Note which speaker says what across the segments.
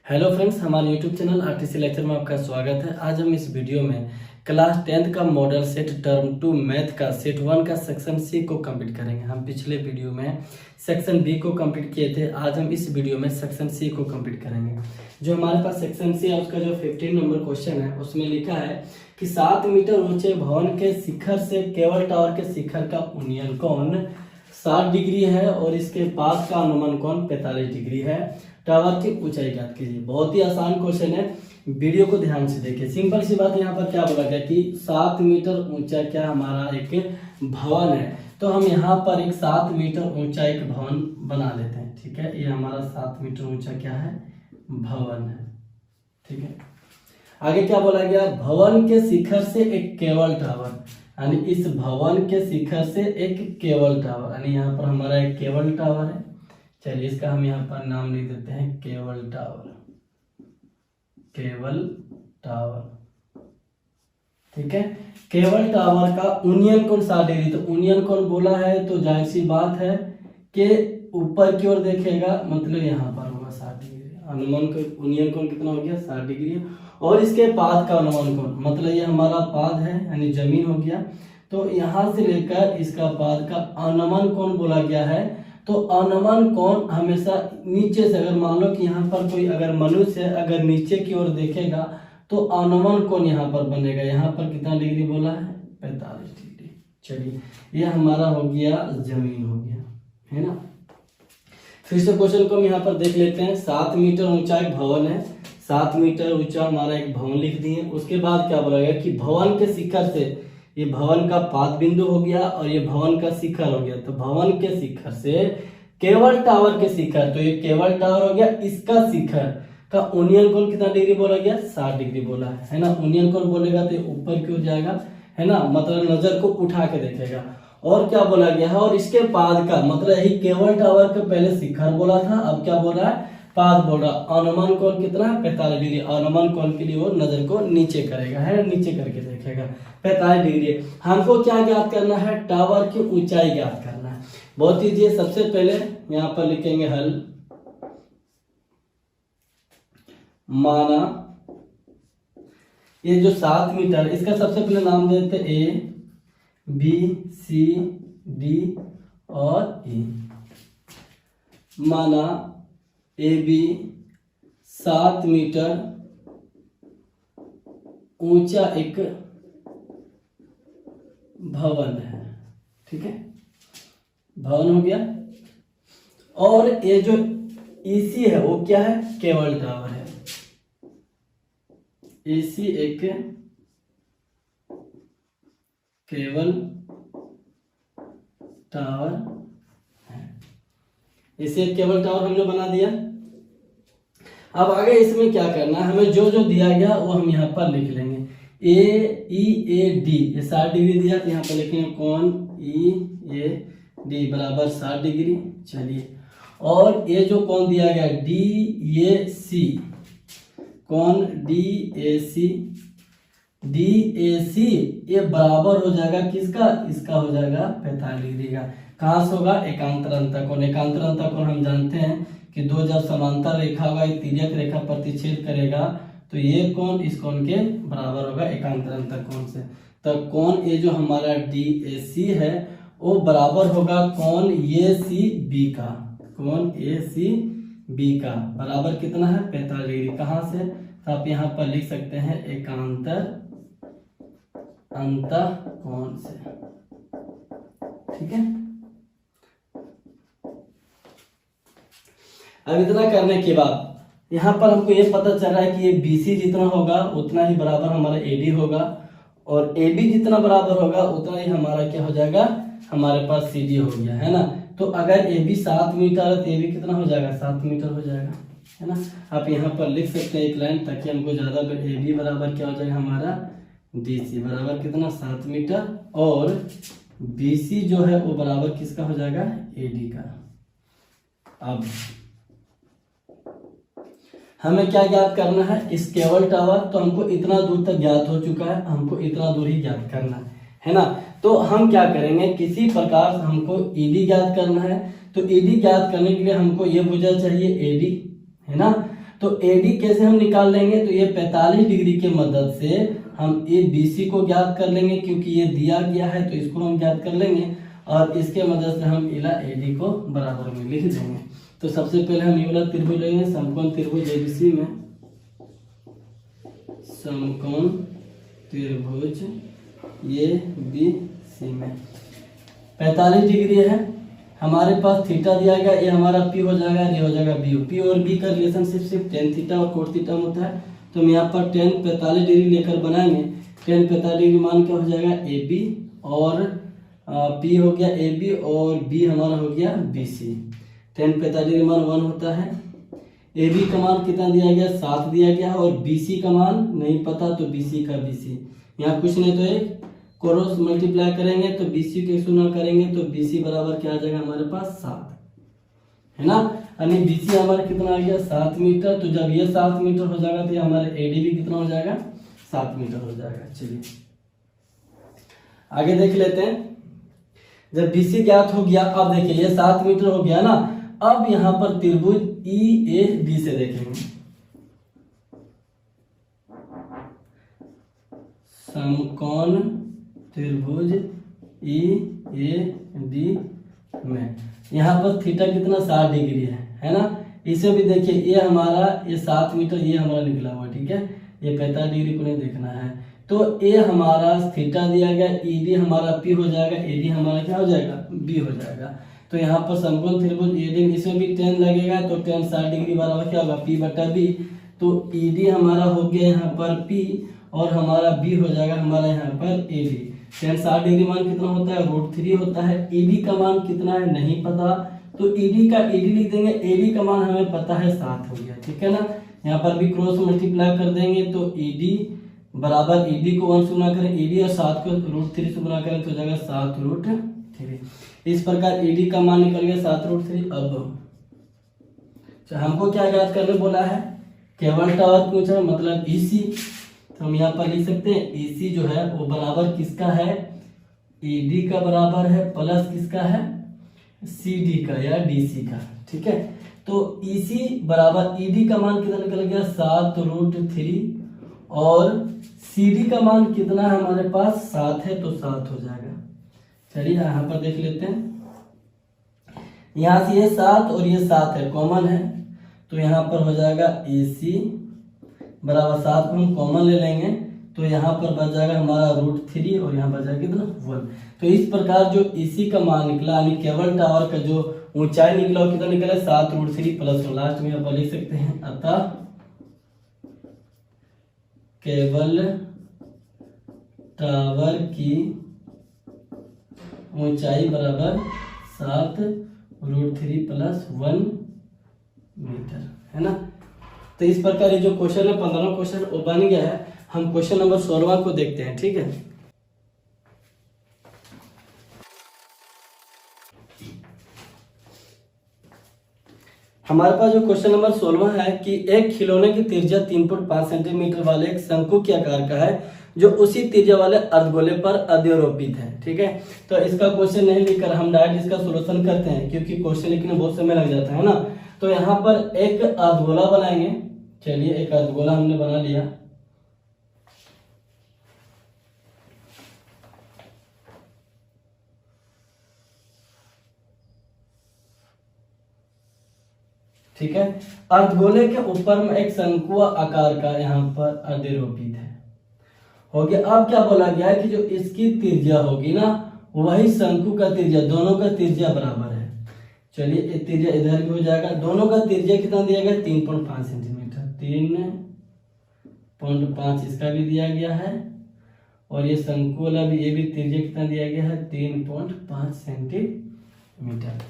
Speaker 1: Hello friends, हमारे YouTube channel RTC lecture में आपका स्वागत है। आज हम इस वीडियो में क्लास 10th का मॉडल सेट टर्म 2 मैथ का सेट 1 का सेक्शन सी को कंप्लीट करेंगे। हम पिछले वीडियो में सेक्शन बी को कंप्लीट किए थे। आज हम इस वीडियो में सेक्शन सी को कंप्लीट करेंगे। जो हमारे पास सेक्शन सी है उसका जो 15 नंबर क्वेश्चन है उसमें लिखा है कि 7 मीटर ऊंचे भवन के शिखर से केबल टावर के शिखर का उन्नयन कोण 60 डिग्री है और इसके पास का अनुमान कोण 45 डिग्री है। टावर की ऊंचाई ज्ञात कीजिए। बहुत ही आसान क्वेश्चन है, वीडियो को ध्यान से देखिए। सिंपल सी बात, यहाँ पर क्या बोला गया कि 7 मीटर ऊंचा क्या हमारा एक भवन है, तो हम यहाँ पर एक 7 मीटर ऊंचा एक भवन बना लेते हैं। ठीक है, ये हमारा 7 मीटर ऊंचा क्या है, भवन है। ठीक है, आगे क्या बोला गया, भवन के शिखर से एक केबल टावर, यानी इस भवन के शिखर से एक केबल टावर, यानी यहाँ पर हमारा एक केबल टावर है। चलिए इसका हम यहाँ पर नाम लिख देते हैं केबल टावर। केबल टावर, ठीक है। केबल टावर का उन्नयन कोण 60 डिग्री, तो उन्नयन कोण बोला है तो जाहिर सी बात है कि ऊपर की ओर देखेगा, मतलब यहाँ पर होगा 60 डिग्री। अनुमान को उन्नयन कोण कितना हो गया, 60 डिग्री। और इसके पाद का अनुमान कोण, मतलब ये हमारा पाद है यानी जमीन हो गया, तो यहाँ से लेकर इसका पाद का अनुमान कोण बोला गया है। तो अनुमान कोण हमेशा नीचे से, अगर मान लो कि यहाँ पर कोई अगर मनुष्य अगर नीचे की ओर देखेगा तो अनुमान कोण यहाँ पर बनेगा, यहाँ पर कितना डिग्री बोला है, 45 डिग्री। चलिए ये हमारा हो गया जमीन हो गया, है ना। फिर से क्वेश्चन को हम यहाँ पर देख लेते हैं। 7 मीटर ऊंचा एक भवन है, 7 मीटर ऊंचा हमारा एक भवन लिख दिए। उसके बाद क्या बोला गया कि भवन के शिखर से, ये भवन का पाद बिंदु हो गया और ये भवन का शिखर हो गया, तो भवन के शिखर से केबल टावर के शिखर, तो ये केबल टावर हो गया, इसका शिखर का उन्नयन कोण कितना डिग्री बोला गया, 60 डिग्री बोला है ना। उन्नयन कोण बोलेगा तो ऊपर की ओर जाएगा, है ना, मतलब नजर को उठा के देखेगा। और क्या बोला गया है, और इसके पाद का, मतलब यही केबल टावर के पहले शिखर बोला था, अब क्या बोल रहा है, पाद बोल रहा। अनुमान कोण कितना है, 45 डिग्री। अनुमान कोण के लिए वो नजर को नीचे करेगा, है, नीचे करके देखेगा, 45 डिग्री। हमको क्या ज्ञात करना है, टावर की ऊंचाई ज्ञात करना है। बहुत ईजी है। सबसे पहले यहाँ पर लिखेंगे हल। माना ये जो 7 मीटर, इसका सबसे पहले नाम देते ए बी सी डी और ई। माना ए बी 7 मीटर ऊंचा एक भवन है। ठीक है, भवन हो गया। और ये जो ईसी है वो क्या है, केबल टावर है। ईसी एक केबल टावर है। इसे एक केबल टावर हमने बना दिया। अब आगे इसमें क्या करना है, हमें जो जो दिया गया वो हम यहाँ पर लिख लेंगे। ए ई ए डी, ये 60 डिग्री दिया, तो यहाँ पर लिखेंगे कोण ई ए डी बराबर 60 डिग्री। चलिए, और ये जो कोण दिया गया डी ए सी, कोण D A C, D A सी ये बराबर हो जाएगा किसका, इसका हो जाएगा 45 डिग्री का। कहाँ से होगा, एकांतर अंतर कोण। एकांतर अंतर कोण हम जानते हैं कि दो जब समांतर रेखा होगा, एक तिर्यक रेखा प्रतिच्छेद करेगा, तो ये कोण इस कोण के बराबर होगा एकांतर अंतर कोण से। तो कोण ये जो हमारा डी ए सी है वो बराबर होगा कोण ए सी बी का। कोण ए सी बी का बराबर कितना है, 45 डिग्री। कहाँ से, तो आप यहाँ पर लिख सकते हैं एकांतर अंतः कोण से। ठीक है, अब इतना करने के बाद यहाँ पर हमको ये पता चल रहा है कि ये BC जितना होगा उतना ही बराबर हमारा AD होगा, और AB जितना बराबर होगा उतना ही हमारा क्या हो जाएगा, हमारे पास CD हो गया, है ना। तो अगर AB 7 मीटर है तो AB कितना हो जाएगा, 7 मीटर हो जाएगा, है ना। आप यहाँ पर लिख सकते हैं एक लाइन, ताकि हमको ज्यादा, AB बराबर क्या हो जाएगा हमारा DC बराबर कितना, 7 मीटर, और BC जो है वो बराबर किसका हो जाएगा, AD का। अब हमें क्या ज्ञात करना है, इस केबल टावर, तो हमको इतना दूर तक ज्ञात हो चुका है, हमको इतना दूर ही ज्ञात करना है ना। तो हम क्या करेंगे, किसी प्रकार से हमको ईडी ज्ञात करना है, तो ईडी ज्ञात करने के लिए हमको ये भुजा चाहिए एडी, है ना। तो एडी कैसे हम निकाल लेंगे, तो ये 45 डिग्री के मदद से हम ए बीसी को ज्ञात कर लेंगे, क्योंकि ये दिया गया है तो इसको हम ज्ञात कर लेंगे और इसके मदद से हम इला एडी को बराबर में लिख देंगे। तो सबसे पहले हम ये वाला त्रिभुज लेंगे, समकोण त्रिभुज एबीसी में, समकोण त्रिभुज ये BC में 45 डिग्री है हमारे पास, थीटा दिया गया, ये हमारा P हो जाएगा, ये हो जाएगा B। P और B का रिलेशनशिप सिर्फ tan थीटा और cot थीटा में होता है, तो हम यहाँ पर tan 45 डिग्री लेकर बनाएंगे। tan 45 डिग्री मान क्या हो जाएगा AB और P हो गया AB और B हमारा हो गया BC। tan 45 डिग्री मान 1 होता है। AB का मान कितना दिया गया, 7 दिया गया और BC का मान नहीं पता, तो BC का BC यहाँ कुछ नहीं तो एक क्रॉस मल्टीप्लाई करेंगे तो BC के गुणा करेंगे तो BC बराबर क्या आ जाएगा हमारे पास 7, है ना। यानी BC हमारा कितना आ गया 7 मीटर। तो जब ये 7 मीटर हो जाएगा तो ये हमारे AD भी कितना हो जाएगा 7 मीटर हो जाएगा। चलिए आगे देख लेते हैं। जब BC ज्ञात हो गया, अब देखिए ये 7 मीटर हो गया ना, अब यहाँ पर त्रिभुज EAD से देखेंगे, समकोण त्रिभुज EAD में यहाँ पर थीटा कितना 60 डिग्री है ना। इसे भी देखिए, ये हमारा ये 7 मीटर ये हमारा निकला हुआ, ठीक है, ये 45 डिग्री को नहीं देखना है। तो ये हमारा थीटा दिया गया, ED हमारा P हो जाएगा, AD हमारा क्या हो जाएगा B हो जाएगा। तो यहाँ पर समकोण त्रिभुज EAD, इसमें भी tan लगेगा, तो tan 60 डिग्री बराबर क्या होगा P बटा B। तो ED हमारा हो गया यहाँ पर P और हमारा B हो जाएगा हमारा यहाँ पर AD। tan 60 डिग्री मान कितना होता है √3 होता है। ED का मान कितना है नहीं पता, तो ED का ED लिख देंगे, AD का मान हमें पता है 7 हो गया, ठीक है ना। यहाँ पर भी क्रॉस मल्टीप्लाई कर देंगे तो ED बराबर ED को 1 से गुना करें, ED और 7 को √3 से गुना करें तो जाएगा 7√3। इस प्रकार ED का मान निकल गया 7√3। अब हमको क्या ज्ञात करने बोला है, केवल टावर पूछा है, मतलब EC। तो हम यहाँ पर लिख सकते हैं EC जो है वो बराबर किसका है, ED का बराबर है प्लस किसका है CD का या DC का, ठीक है। तो EC बराबर ED का मान कितना निकल गया 7√3 और CD का मान कितना है हमारे पास 7 है, तो 7 हो जाएगा। चलिए यहाँ पर देख लेते हैं, यहाँ से ये 7 और ये 7 है कॉमन है, तो यहाँ पर हो जाएगा AC बराबर 7 को हम कॉमन ले लेंगे तो यहाँ पर बच जाएगा हमारा √3 और यहाँ बच जाएगा कितना 1। तो इस प्रकार जो EC का मान निकला, यानी केबल टावर का जो ऊंचाई निकला वो कितना निकला 7√3 प्लस 1। लास्ट में यहाँ पर लिख सकते हैं, अतः केबल टावर की ऊंचाई बराबर 7√3 प्लस 1 मीटर, है ना। तो इस प्रकार ये जो क्वेश्चन है 15वां क्वेश्चन वो बन गया है। हम क्वेश्चन नंबर 16वां को देखते हैं, ठीक है। हमारे पास जो क्वेश्चन नंबर 16वां है कि एक खिलौने की त्रिज्या 3.5 सेंटीमीटर वाले एक शंकु के आकार का है जो उसी त्रिज्या वाले अर्धगोले पर अध्यारोपित है, ठीक है। तो इसका क्वेश्चन नहीं लिखकर हम डायरेक्ट इसका सोल्यूशन करते हैं, क्योंकि क्वेश्चन लिखने में बहुत समय लग जाता है ना। तो यहाँ पर एक अर्धगोला बनाएंगे। चलिए एक अर्धगोला हमने बना लिया, ठीक है। अर्धगोले के ऊपर में एक शंकु आकार का यहाँ पर अध्यारोपित है, हो गया। अब क्या बोला गया है कि जो इसकी त्रिज्या होगी ना वही शंकु का त्रिज्या, दोनों का त्रिज्या बराबर है। चलिए एक त्रिज्या इधर भी हो जाएगा, दोनों का त्रिज्या कितना दिया गया 3.5 सेंटीमीटर, 3.5 इसका भी दिया गया है और ये शंकु वाला भी, ये भी त्रिज्या कितना दिया गया है 3.5 सेंटीमीटर।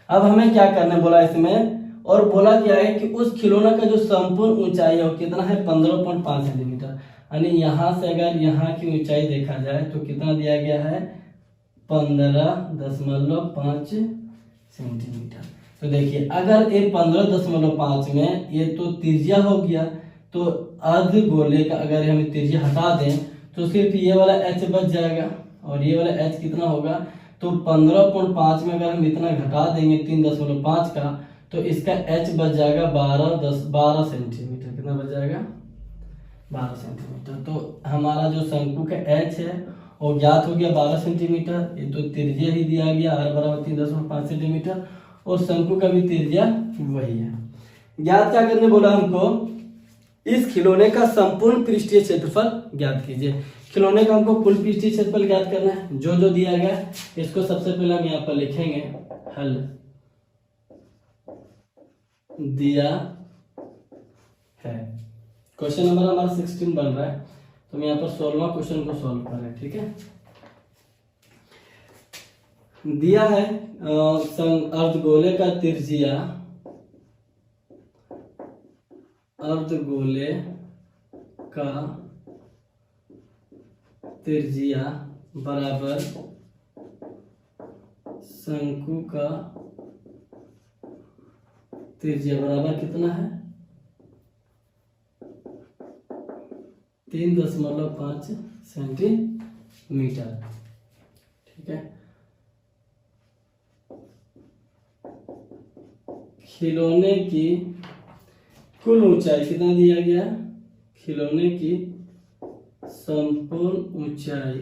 Speaker 1: अब हमें क्या करने बोला इसमें, और बोला क्या है कि उस खिलौना का जो संपूर्ण ऊंचाई है वो कितना है 15.5 सेंटीमीटर। यानी यहाँ से अगर यहाँ की ऊंचाई देखा जाए तो कितना दिया गया है 15.5 सेंटीमीटर। तो देखिए अगर ये 15.5 में ये तो त्रिज्या हो गया, तो अर्ध गोले का अगर हम त्रिज्या हटा दें तो सिर्फ ये वाला h बच जाएगा और ये वाला h कितना होगा, तो 15.5 में अगर हम इतना घटा देंगे 3.5 का तो इसका h बच जाएगा 12 सेंटीमीटर। कितना बच जाएगा? 12 सेंटीमीटर। तो हमारा जो शंकु का h है वो ज्ञात हो गया 12 सेंटीमीटर। ये तो त्रिज्या ही दिया गया r बराबर 3.5 सेंटीमीटर और शंकु का भी त्रिज्या वही है। ज्ञात क्या करने बोला हमको? इस खिलौने का संपूर्ण पृष्ठीय क्षेत्रफल ज्ञात कीजिए। खिलौने का हमको कुल पृष्ठीय क्षेत्रफल ज्ञात करना है। जो जो दिया गया इसको सबसे पहले हम यहाँ पर लिखेंगे। हल दिया है। क्वेश्चन नंबर हमारा 16 बन रहा है, तो हम यहाँ पर 16वां क्वेश्चन को सॉल्व कर रहे हैं। ठीक है, दिया है अर्धगोले का त्रिज्या, अर्धगोले का त्रिज्या बराबर शंकु का त्रिज्या बराबर कितना है? 3.5 सेंटीमीटर। ठीक है, खिलौने की कुल ऊंचाई कितना दिया गया? खिलौने की संपूर्ण ऊंचाई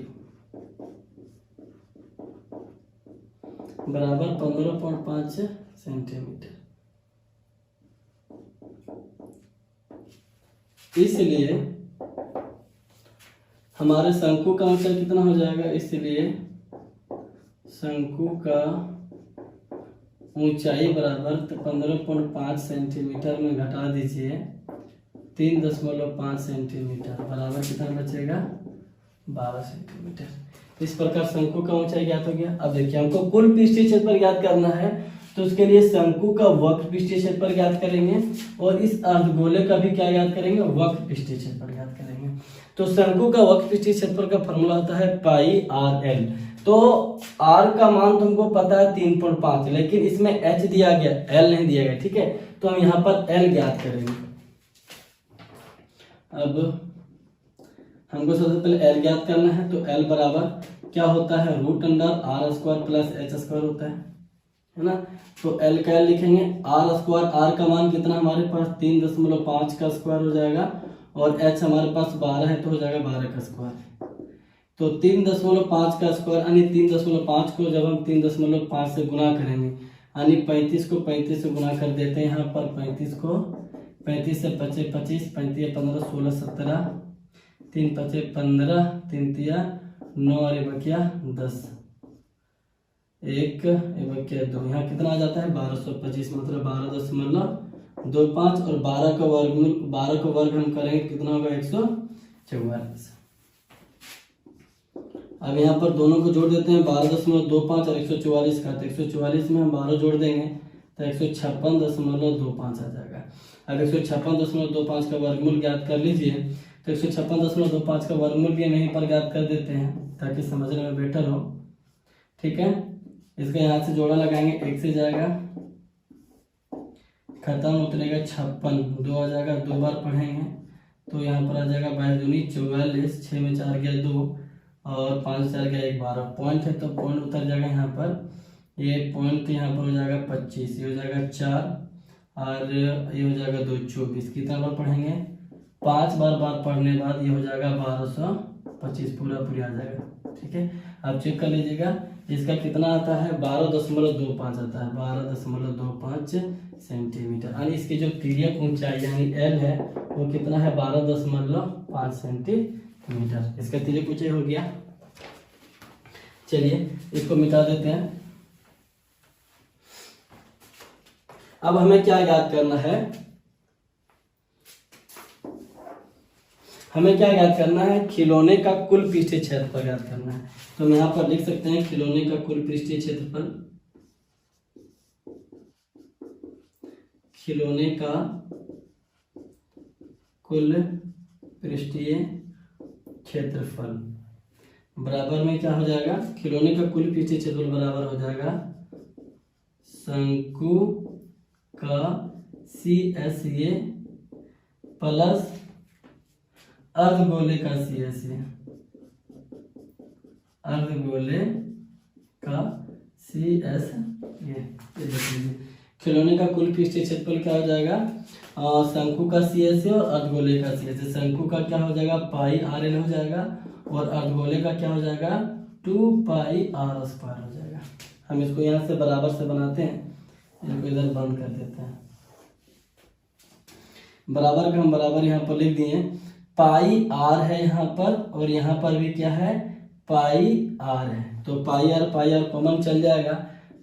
Speaker 1: बराबर 15.5 सेंटीमीटर। इसलिए हमारे शंकु का ऊंचाई कितना हो जाएगा? इसलिए शंकु का ऊंचाई बराबर 15.5 सेंटीमीटर में घटा दीजिए 3.5 सेंटीमीटर बराबर कितना बचेगा? 12 सेंटीमीटर। इस प्रकार शंकु का ऊंचाई ज्ञात हो गया। अब देखिए हमको कुल पृष्ठीय क्षेत्रफल ज्ञात करना है, तो उसके लिए शंकु का वक्र पृष्ठीय क्षेत्रफल ज्ञात करेंगे और इस अर्धगोले का भी क्या ज्ञात करेंगे? वक्र पृष्ठीय क्षेत्रफल ज्ञात करेंगे। तो शंकु का वक्र पृष्ठीय क्षेत्रफल का फॉर्मूला होता है पाई आर एल। तो r का मान तुमको पता है 3.5, लेकिन इसमें h दिया गया, l नहीं दिया गया। ठीक है, तो हम यहाँ पर l ज्ञात करेंगे। अब हमको सबसे पहले l ज्ञात करना है, तो l बराबर क्या होता है? √r² प्लस h² होता है ना। तो l का l लिखेंगे, r² r का मान कितना हमारे पास? 3.5 का स्क्वायर हो जाएगा और h हमारे पास 12 है तो हो जाएगा 12 का स्क्वायर। तो 3.5 का स्क्वायर यानी 3.5 को जब हम 3.5 से गुना करेंगे यानी 35 को 35 से गुना कर देते हैं। यहाँ पर 35 को 35 से 25 25 35 15 16 17 3 5 15 3 3 9 और ये बकिया 10 1 ये बकिया 2। यहाँ कितना आ जाता है? 1225 मतलब 12.25 और 12 का वर्गमूल 12 का वर्ग हम करेंगे कितना होगा? 144। अब यहाँ पर दोनों को जोड़ देते हैं 12.25 और 144 का, तो 144 में हम 12 जोड़ देंगे तो 156.25 आ जाएगा। अब 156.25 का वर्गमूल ज्ञात कर लीजिए, तो 156.25 का वर्गमूल भी हम यहीं पर ज्ञात कर देते हैं ताकि समझने में बेटर हो। ठीक है, इसका यहाँ से जोड़ा लगाएंगे, 1 से जाएगा खत्म, उतरेगा 56, 2 आ जाएगा, 2 बार पढ़ेंगे तो यहाँ पर आ जाएगा 22 दूनी 44, 6 में 4 गया 2 और 5 4 गया 1 12 पॉइंट है तो पॉइंट उतर जाएगा यहाँ पर। ये पॉइंट यहाँ पर हो जाएगा 25, ये हो जाएगा 4 और ये हो जाएगा 2 24। कितना बार पढ़ेंगे? 5 बार पढ़ने बाद ये हो जाएगा 1225 पूरा आ जाएगा। ठीक है, आप चेक कर लीजिएगा इसका कितना आता है? 12.25 आता है, 12.25 सेंटीमीटर। यानी इसकी जो तिर्यक ऊंचाई यानी एल है वो कितना है? 12.5 सेंटीमीटर। इसका तिर्यक ऊंचाई हो गया। चलिए इसको मिटा देते हैं। अब हमें क्या याद करना है? हमें क्या याद करना है? खिलौने का कुल पृष्ठीय क्षेत्रफल याद करना है। तो हम यहाँ पर लिख सकते हैं खिलौने का कुल पृष्ठीय क्षेत्रफल, खिलौने का कुल पृष्ठीय क्षेत्रफल बराबर में क्या हो जाएगा? खिलौने का कुल पृष्ठीय क्षेत्रफल बराबर हो जाएगा शंकु का CSA प्लस अर्धगोले का CSA, अर्धगोले का CSA। खिलौने का कुल पृष्ठीय क्षेत्रफल क्या हो जाएगा, शंकु का CSA और अर्धगोले का CSA। शंकु का क्या हो जाएगा पाई RL हो जाएगा और अर्धगोले का क्या हो जाएगा 2 पाई R स्क्वायर हो जाएगा। हम इसको यहाँ से बराबर से बनाते हैं, इनको इधर बंद कर देते हैं। बराबर का हम बराबर यहाँ पर लिख दिए, पाई R है यहाँ पर और यहाँ पर भी क्या है पाई R है। तो पाई R कॉमन चल जाएगा,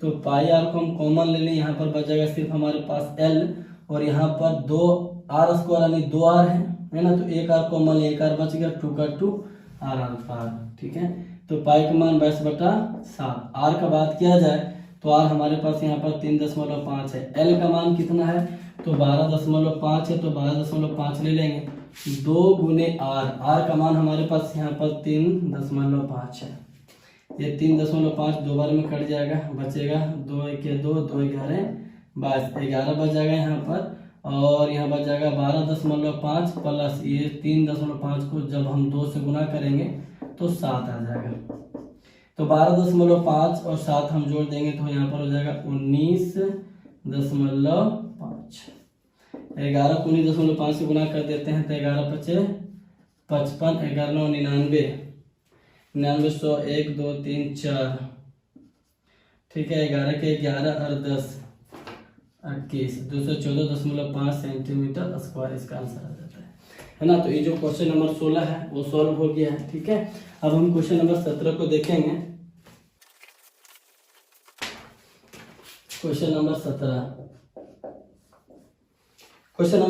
Speaker 1: तो पाई R को हम कॉमन ले लें, यहाँ पर बच जाएगा सिर्फ हमारे पास L और यहाँ पर 2 R स्क्वायर यानी 2R है ना। तो 1 R कॉमन, 1 R बच गया, 2 का 2 R अल्फा। ठीक है, तो पाई का मान 22/7। R का बात किया जाए तो R हमारे पास यहाँ पर 3.5 है। L का मान कितना है तो 12.5 है, तो 12.5 ले लेंगे। 2 गुने R का मान हमारे पास यहाँ पर 3.5 है। ये 3.5 दो बार में कट जाएगा, बचेगा 2 1 2 2 11 11 बच जाएगा यहाँ पर। और यहाँ बच जाएगा 12.5 प्लस ये 3.5 को जब हम 2 से गुना करेंगे तो 7 आ जाएगा। तो 12.5 और 7 हम जोड़ देंगे तो यहाँ पर हो जाएगा 19.5। 11 को 19.5 से गुना कर देते हैं तो 11 × 5 = 55, 11 × 99, 99 100 1 2 3 4। ठीक है, 11 के 11 और 10 21, 214.5 सेंटीमीटर स्क्वायर इसका आंसर आ जाता है ना। तो ये जो क्वेश्चन नंबर 16 है वो सॉल्व हो गया है। ठीक है, अब हम क्वेश्चन नंबर 17 को देखेंगे। क्वेश्चन नंबर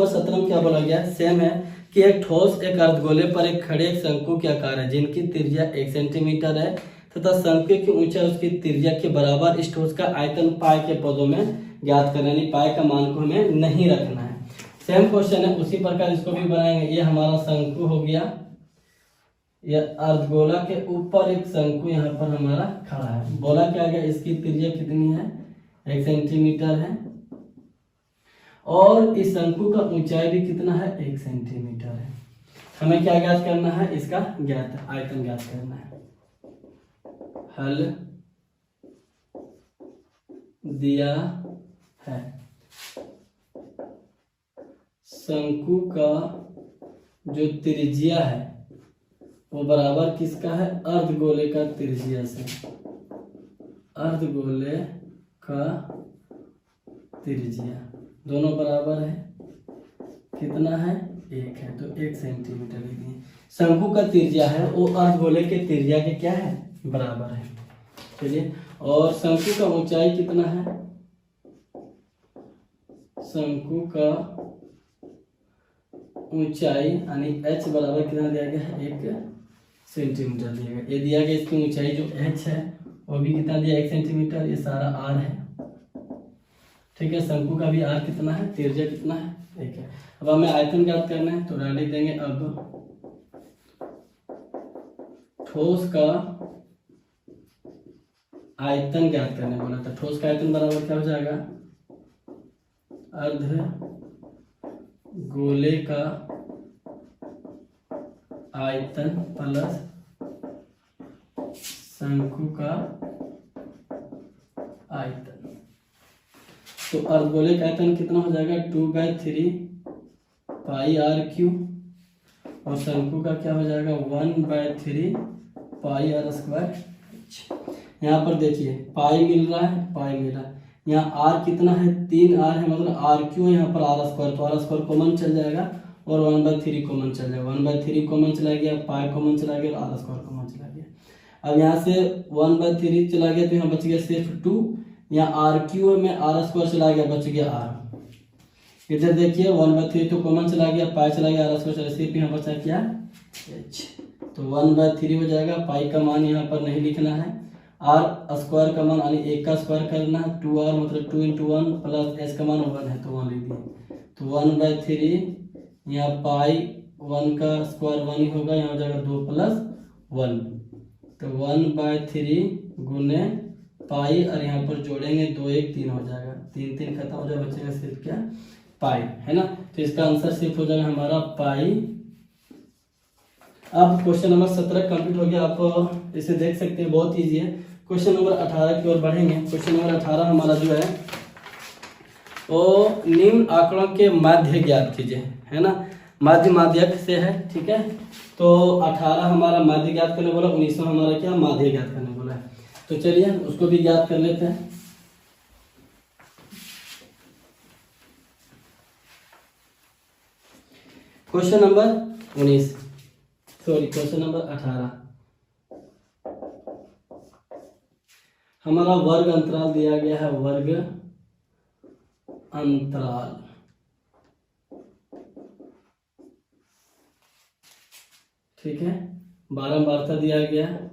Speaker 1: 17 में क्या बोला गया, सेम है कि एक ठोस एक अर्धगोले पर एक खड़े एक शंकु के आकार है जिनकी त्रिज्या 1 सेंटीमीटर है तथा शंकु की ऊंचाई उसकी त्रिज्या के बराबर। इस ठोस का आयतन पाई के पदों में ज्ञात करना, यानी पाई का मान को हमें नहीं रखना है। सेम क्वेश्चन है, उसी प्रकार इसको भी बनाएंगे। ये हमारा शंकु हो गया, यह अर्धगोला के ऊपर एक शंकु यहाँ पर हमारा खड़ा है। बोला क्या गया, इसकी त्रिज्या कितनी है 1 सेंटीमीटर है और इस शंकु का ऊंचाई भी कितना है 1 सेंटीमीटर है। हमें क्या ज्ञात करना है, इसका आयतन ज्ञात करना है। हल दिया है, शंकु का जो त्रिज्या है वो बराबर किसका है, अर्धगोले का त्रिज्या से। अर्धगोले का त्रिज्या दोनों बराबर है, कितना है 1 है, तो 1 सेंटीमीटर लिखिए। शंकु का त्रिज्या है वो अर्धगोले के त्रिज्या के क्या है बराबर है। चलिए, और शंकु का ऊंचाई कितना है, शंकु का ऊंचाई यानी h बराबर कितना दिया गया है 1 सेंटीमीटर दिया गया। ये दिया गया इसकी ऊंचाई जो h है वो भी कितना दिया 1 सेंटीमीटर, ये सारा r है। ठीक है, शंकु का भी r कितना है, त्रिज्या कितना है 1 है। अब हमें आयतन ज्ञात करना है तो लिख देंगे। अब ठोस का आयतन ज्ञात करने बोला था, ठोस का आयतन बराबर क्या हो जाएगा, अर्ध गोले का आयतन प्लस शंकु का आयतन। तो अर्धगोले का आयतन कितना हो जाएगा 2/3 पाई r³ और शंकु का क्या हो जाएगा 1/3 पाई r²। यहाँ पर देखिए पाई मिल रहा है, यहाँ r कितना है 3r है, मतलब r³ यहाँ पर r², तो r² कॉमन चल जाएगा और 1/3 कॉमन चल जाएगा। 1/3 कॉमन चला गया, पाई कॉमन चला गया और r² कॉमन चला गया। अब यहाँ से 1/3 चला गया तो यहाँ बच गया सिर्फ 2, यहाँ r³ में r² चला गया, बच गया r। इधर देखिए 1/3 तो कॉमन चला गया, पाई चला गया, r² चला, सिर्फ यहाँ बचा क्या h। तो 1/3 हो जाएगा। पाई का मान यहाँ पर नहीं लिखना है, r² का मान यानी 1 का स्क्वायर करना है, 2r मतलब 2 × 1 प्लस h का मान 1 है तो 1 लिख दिए। तो 1/3 यहाँ पाई 1 का स्क्वायर 1 ही होगा, यहाँ हो जाएगा 2 + 1, तो 1/3 गुने पाई और यहाँ पर जोड़ेंगे 2 1 3 हो जाएगा, 3 3 खत्म हो जाएगा, बचेगा सिर्फ क्या पाई, है ना। तो इसका आंसर सिर्फ हो जाएगा हमारा पाई। अब क्वेश्चन नंबर 17 कंप्लीट हो गया, आप इसे देख सकते हैं, बहुत ईजी है। क्वेश्चन नंबर 18 की ओर बढ़ेंगे। क्वेश्चन नंबर 18 हमारा जो है वो निम्न आंकड़ों के माध्य ज्ञात कीजिए, है ना, माध्य माध्यक से है, ठीक है। तो 18 हमारा माध्य ज्ञात करने बोला, 19 हमारा क्या माध्य ज्ञात करने बोला है। तो चलिए उसको भी ज्ञात कर लेते हैं। Question number 19, sorry question number 18, हमारा वर्ग अंतराल दिया गया है, वर्ग अंतराल, ठीक है, बारंबारता दिया गया है।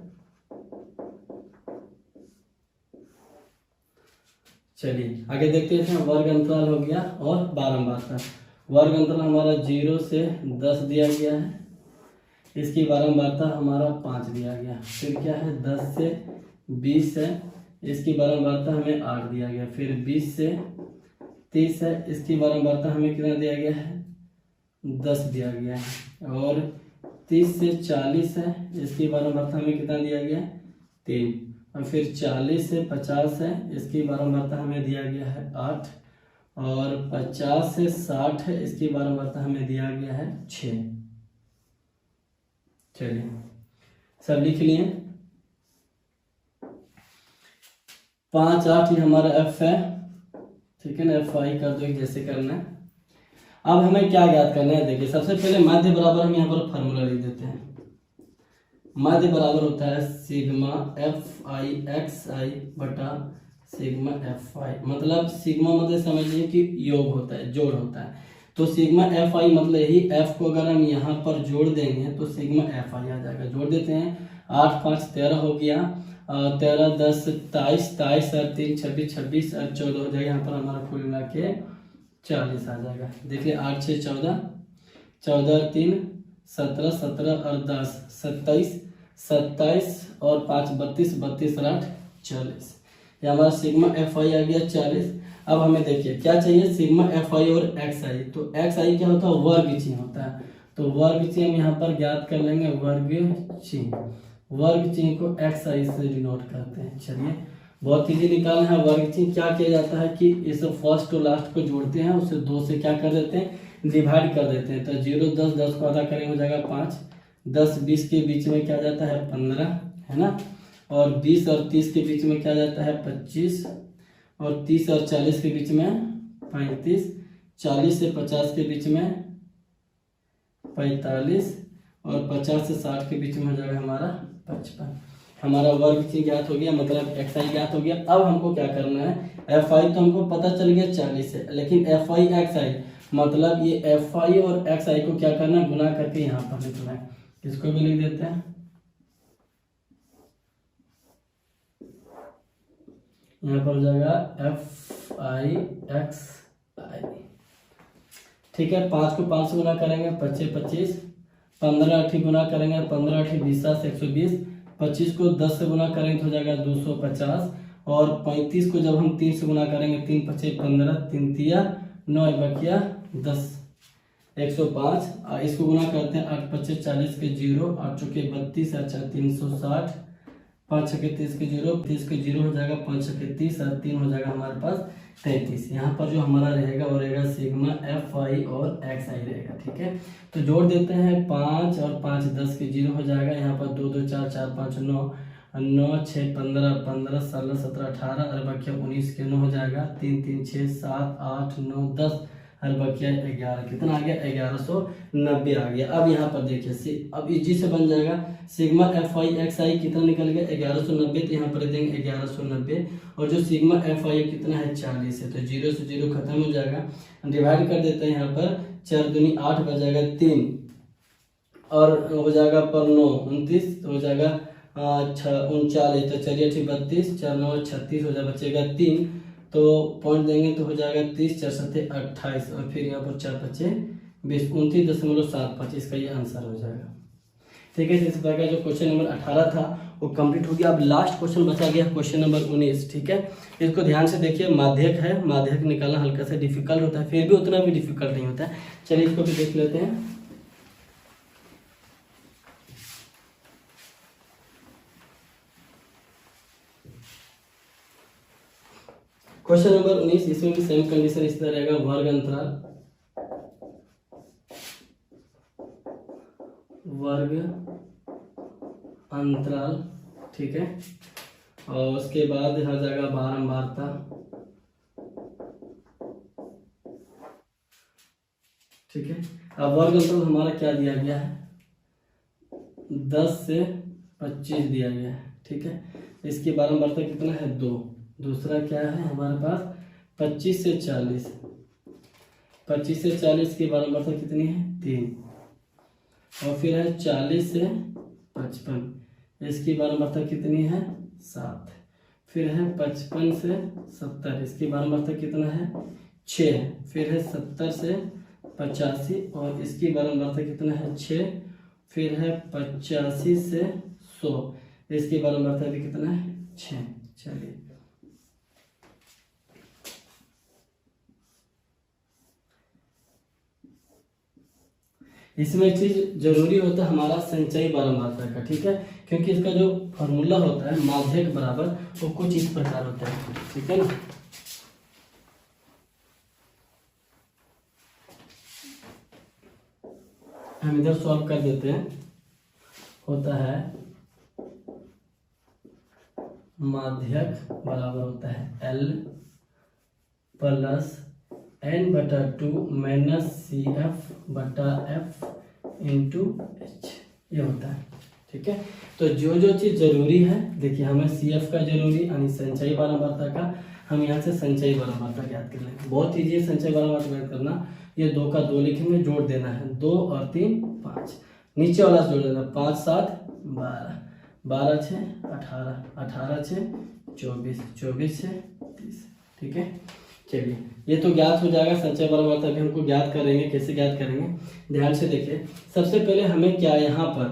Speaker 1: चलिए आगे देखते हैं, वर्ग अंतराल हो गया और बारंबारता। वर्ग अंतराल हमारा 0 से 10 दिया गया है, इसकी बारंबारता हमारा 5 दिया गया। फिर क्या है, 10 से 20 है, इसकी बारंबारता हमें 8 दिया गया। फिर 20 से 30 है, इसकी बारंबारता हमें कितना दिया गया है, 10 दिया गया है। और 30 से 40 है, इसकी बारंबारता हमें कितना दिया गया है, 3। और फिर 40 से 50 है, इसकी बारंबारता हमें दिया गया है 8। और 50 से 60 है, इसकी बारंबारता हमें दिया गया है 6। चलिए सब लिख लिए। 5 8 ये हमारा एफ है, ठीक है ना, एफ आई कर दो जैसे करना है। अब हमें क्या ज्ञात करना है, देखिए सबसे पहले माध्य बराबर हम यहाँ पर फॉर्मूला लिख देते हैं। माध्य बराबर होता है सिग्मा एफ आई एक्स आई बटा सिग्मा एफ आई, मतलब सिग्मा मतलब समझिए कि योग होता है, जोड़ होता है। तो सिग्मा एफ आई मतलब यही, एफ को अगर हम यहाँ पर जोड़ देंगे तो सिग्मा एफ आई आ जाएगा। जोड़ देते हैं, 8 5 13 हो गया, 13 10 27, 27 और 3 26, 26 और 14 हो जाएगा। यहाँ पर हमारा कुल मिला के 40 आ जाएगा। देखिए 8 6 14, 14 और 3 17, 17 और 10 27, 27 और 5 32, 32 और 8 40। ये हमारा सिग्मा एफ आई आ गया 40। अब हमें देखिए क्या चाहिए, सिग्मा एफ आई और एक्स आई। तो एक्स आई क्या होता है, वर्ग चिन्ह होता है। तो वर्ग चिन्ह हम यहाँ पर ज्ञात कर लेंगे, वर्ग चिन्ह, वर्ग चिन्ह को एक्स आई से डिनोट करते हैं। चलिए बहुत इजी निकालना है। वर्ग चिन्ह क्या किया जाता है कि इस फर्स्ट और लास्ट को जोड़ते हैं, उसे 2 से क्या कर देते हैं, डिवाइड कर देते हैं। तो 0 10 10 को आधा करेंगे हो जाएगा 5, 10 20 के बीच में क्या जाता है 15, है ना। और 20 और 30 के बीच में क्या जाता है 25, और 30 और 40 के बीच में 35, 40 से 50 के बीच में 45, और 50 से 60 के बीच में हो जाएगा हमारा 55। हमारा वर्ग चिन्ह ज्ञात हो गया, मतलब एक्स आई ज्ञात हो गया। अब हमको क्या करना है, एफ आई तो हमको पता चल गया 40 है, लेकिन एफ आई एक्स आई मतलब ये एफ आई और एक्स आई को क्या करना है, गुना करके यहाँ पर लिखना है। इसको भी लिख देते हैं, यहाँ पर हो जाएगा एफ आई एक्स आई, ठीक है। 5 को 5 से गुना करेंगे 25 25, 15 8 गुना करेंगे 15 8 20 120, 25 को 10 से गुना करेंगे तो हो जाएगा 250, और 35 को जब हम 3 से गुना करेंगे 3 25 15, 3 तिया 9 बकिया 10, 105। इसको गुना करते हैं 8 25 40 के 0, 8 चौके 32, अच्छा 360, 5 छके 30 के 0, 30 के 0 हो जाएगा, 5 छके 30 और 3 हो जाएगा हमारे पास 33। यहाँ पर जो हमारा रहेगा वो रहेगा सिग्मा एफ आई और एक्स आई रहेगा, ठीक है। तो जोड़ देते हैं, 5 और 5 10 के 0 हो जाएगा, यहाँ पर 2 2 4 4 5 9, 9 6 15 15 16 17 18 और बकिया 19 के 9 हो जाएगा, 3 3 6 7 8 9 10 और बकिया 11, कितना आ गया 1190 आ गया। अब यहाँ पर देखिए अब इजी से बन जाएगा, सिग्मा एफ आई एक्स आई कितना निकल गया 1190, तो यहाँ पर देंगे 1190, और जो सिग्मा एफ आई कितना है 40 है, तो 0 से 0 खत्म हो जाएगा, डिवाइड कर देते हैं। यहाँ पर 4 दूनी 8 बच जाएगा 3, और हो जाएगा पर 9 29, तो हो जाएगा 39, तो चलिए ठीक 32, 4 9 36 हो जाएगा, बचेगा 3, तो पॉइंट देंगे तो हो जाएगा 30 4 7 28, और फिर यहाँ पर 4 5 20, 29.75 इसका ये आंसर हो जाएगा, ठीक है। इस प्रकार जो क्वेश्चन नंबर 18 था वो कंप्लीट हो गया। अब लास्ट क्वेश्चन बचा गया क्वेश्चन नंबर 19, ठीक है। इसको ध्यान से देखिए, माध्यक है, माध्यक निकालना हल्का सा डिफिकल्ट होता है, फिर भी उतना भी डिफिकल्ट नहीं होता है। चलिए इसको भी देख लेते हैं। क्वेश्चन नंबर 19, इसमें भी सेम कंडीशन इस तरह रहेगा, वर्ग अंतराल, ठीक है। और उसके बाद हर जगह बारंबारता, ठीक है। अब वर्ग अंतराल हमारा क्या दिया गया है, 10 से 25 दिया गया है, ठीक है। इसकी बारंबारता कितना है, 2। दूसरा क्या है हमारे पास, 25 से 40, 25 से 40 की बारंबारता कितनी है, 3। और फिर है 40 से 55, इसकी बारंबारता कितनी है, 7। फिर है 55 से 70, इसकी बारंबारता कितना है, 6। फिर है 70 से 85 और इसकी बारंबारता कितना है, 6। फिर है 85 से 100, इसकी बारंबारता भी कितना है, 6। चलिए इसमें एक चीज जरूरी होता है हमारा संचयी बारंबारता का, ठीक है, क्योंकि इसका जो फॉर्मूला होता है माध्यक बराबर, वो कुछ इस प्रकार होता है, ठीक है ना। हम इधर सॉल्व कर देते हैं। होता है माध्यक बराबर होता है L plus n/2 minus CF/F into H, ये होता है, ठीक है। तो जो चीज़ जरूरी है, देखिए हमें CF का जरूरी यानी संचयी बारंबारता का, हम यहाँ से संचयी बारंबारता ज्ञात कर लेंगे। बहुत ईजी है संचयी बारंबारता ज्ञात करना। ये 2 का 2 लिखेंगे, जोड़ देना है, 2 और 3 5, नीचे वाला जोड़ देना, 5 7 12, 12 6 18, 18 6 24, 24 6 30, ठीक है। चलिए ये तो ज्ञात हो जाएगा। संचय बारंबारता भी हमको ज्ञात करेंगे, कैसे ज्ञात करेंगे, ध्यान से देखिए। सबसे पहले हमें क्या, यहाँ पर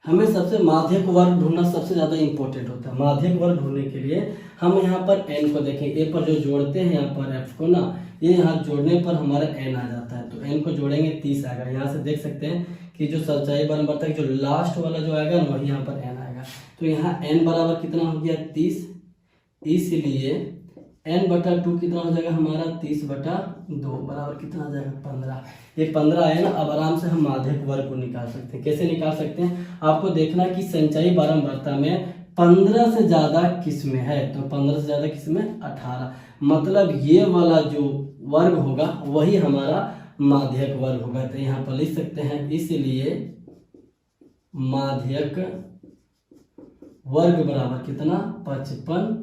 Speaker 1: हमें सबसे माध्यक वर्ग ढूंढना सबसे ज्यादा इंपॉर्टेंट होता है। माध्यक वर्ग ढूंढने के लिए हम यहाँ पर n को देखें, a पर जो जोड़ते हैं यहाँ पर f को ना, ये यहाँ जोड़ने पर हमारा n आ जाता है, तो n को जोड़ेंगे 30 आएगा। यहाँ से देख सकते हैं कि जो संचयी बारंबारता की जो लास्ट वाला जो आएगा ना, वही यहाँ पर n आएगा। तो यहाँ n बराबर कितना हो गया, 30, इसलिए n/2 कितना हो जाएगा हमारा, 30/2 बराबर कितना आ जाएगा, 15। ये 15 है ना। अब आराम से हम माध्यक वर्ग को निकाल सकते हैं। कैसे निकाल सकते हैं, आपको देखना कि संचयी बारंबारता में 15 से ज्यादा किस्में है, तो 15 से ज्यादा किस्में 18, मतलब ये वाला जो वर्ग होगा वही हमारा माध्यक वर्ग होगा। तो यहाँ पर लिख सकते हैं, इसलिए माध्यक वर्ग बराबर कितना, 55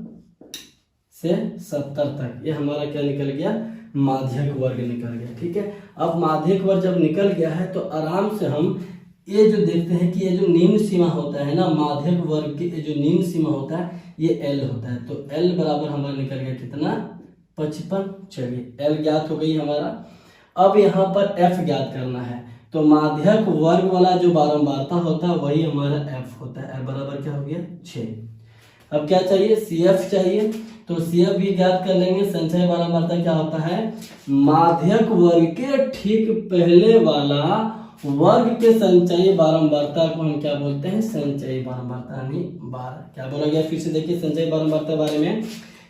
Speaker 1: से 70 तक, ये हमारा क्या निकल गया, माध्यक वर्ग निकल गया, ठीक है। अब माध्यक वर्ग जब निकल गया है तो आराम से हम ये जो देखते हैं कि ये जो निम्न सीमा होता है ना, माध्यक वर्ग की जो निम्न सीमा होता है ये L होता है। तो L बराबर हमारा निकल गया कितना, 55। चलिए L ज्ञात हो गई हमारा। अब यहाँ पर F ज्ञात करना है, तो माध्यक वर्ग वाला जो बारंबारता होता है वही हमारा F होता है। F बराबर क्या हो गया, 6। अब क्या चाहिए, CF चाहिए, तो CF भी ज्ञात कर लेंगे। संचय बारंबारता क्या होता है, माध्यक वर्ग के ठीक पहले वाला वर्ग के संचयी बारंबारता को हम क्या बोलते हैं, संचयी बारंबारता यानी 12। क्या बोला गया, फिर से देखिए संचयी बारंबारता बारे में,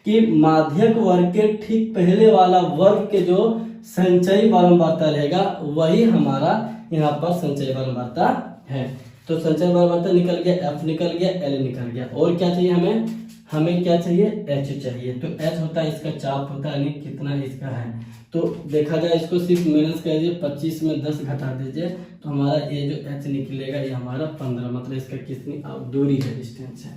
Speaker 1: कि माध्यक वर्ग के ठीक पहले वाला वर्ग के जो संचयी बारंबारता रहेगा वही हमारा यहाँ पर संचयी बारंबारता है। तो संचय बारंबारता निकल गया, F निकल गया, L निकल गया, और क्या चाहिए हमें क्या चाहिए, H चाहिए। तो H होता है इसका चाप होता है, यानी कितना इसका है। तो देखा जाए इसको सिर्फ माइनस कर दीजिए, 25 में 10 घटा दीजिए, तो हमारा ये जो H निकलेगा ये हमारा 15, मतलब इसका कितनी दूरी है, डिस्टेंस है।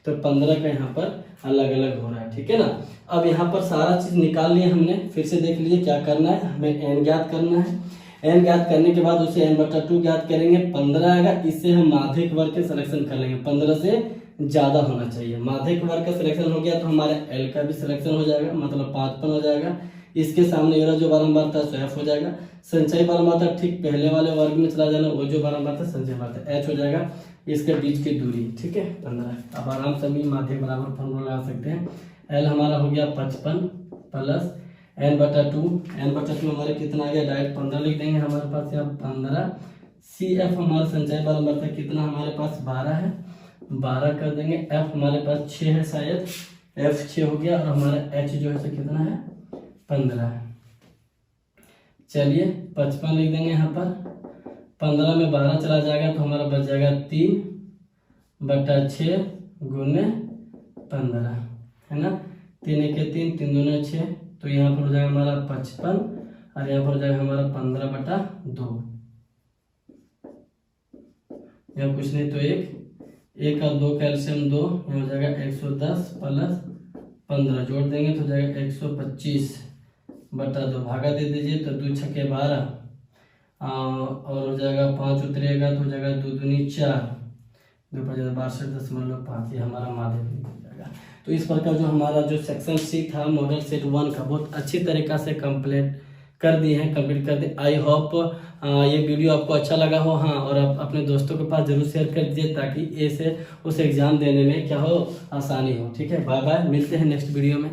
Speaker 1: तो 15 का यहाँ पर अलग अलग हो रहा है, ठीक है ना। अब यहाँ पर सारा चीज निकाल लिया हमने, फिर से देख लीजिए क्या करना है, हमें n ज्ञात करना है। n ज्ञात करने के बाद उसे n/2 ज्ञात करेंगे, 15 आएगा। इससे हम माध्यक वर्ग के सिलेक्शन कर लेंगे, 15 से ज्यादा होना चाहिए। माध्यक वर्ग का सिलेक्शन हो गया तो हमारे L का भी सिलेक्शन हो जाएगा, मतलब 55 हो जाएगा। इसके सामने ये जो बारंबारता है F हो जाएगा। संचयी बारंबारता ठीक पहले वाले वर्ग में चला जाना, वो जो बारंबारता संचयी बारंबारता H हो जाएगा। इसके बीच की दूरी, ठीक है, 15। अब आराम से हम माध्यक बराबर फॉर्मूला लगा सकते हैं। L हमारा हो गया 55 प्लस n/2, n/2 हमारे कितना आ गया, डायरेक्ट 15 लिख देंगे हमारे पास यहाँ 15। CF हमारा संचयी बारंबारता कितना हमारे पास 12 है, 12 कर देंगे। F हमारे पास 6 है शायद, F 6 हो गया और हमारा H जो है सो कितना है 15 है। चलिए 55 लिख देंगे यहाँ पर, 15 में 12 चला जाएगा तो हमारा बच जाएगा 3/6 गुने 15 है ना। 3 1 3, 3 2 6, तो यहाँ पर हो जाएगा हमारा 55 और यहाँ पर हो जाएगा हमारा 15/2। यहाँ कुछ नहीं तो एक और 2 कैल्शियम 2, यहाँ हो जाएगा 110 प्लस 15 जोड़ देंगे तो हो जाएगा 125/2, भागा दे दीजिए तो 2 छक्के 12 और हो जाएगा 5 उतरेगा तो हो जाएगा 2 दूनी 4, 2 5 62.5, ये हमारा माध्यमिक हो जाएगा। तो इस प्रकार जो हमारा जो सेक्शन सी था मॉडल सेट 1 का बहुत अच्छी तरीका से कंप्लीट कर दी। आई होप ये वीडियो आपको अच्छा लगा हो। हाँ, और आप अपने दोस्तों के पास जरूर शेयर कर दीजिए ताकि ऐसे उस एग्ज़ाम देने में क्या हो, आसानी हो। ठीक है, बाय बाय, मिलते हैं नेक्स्ट वीडियो में।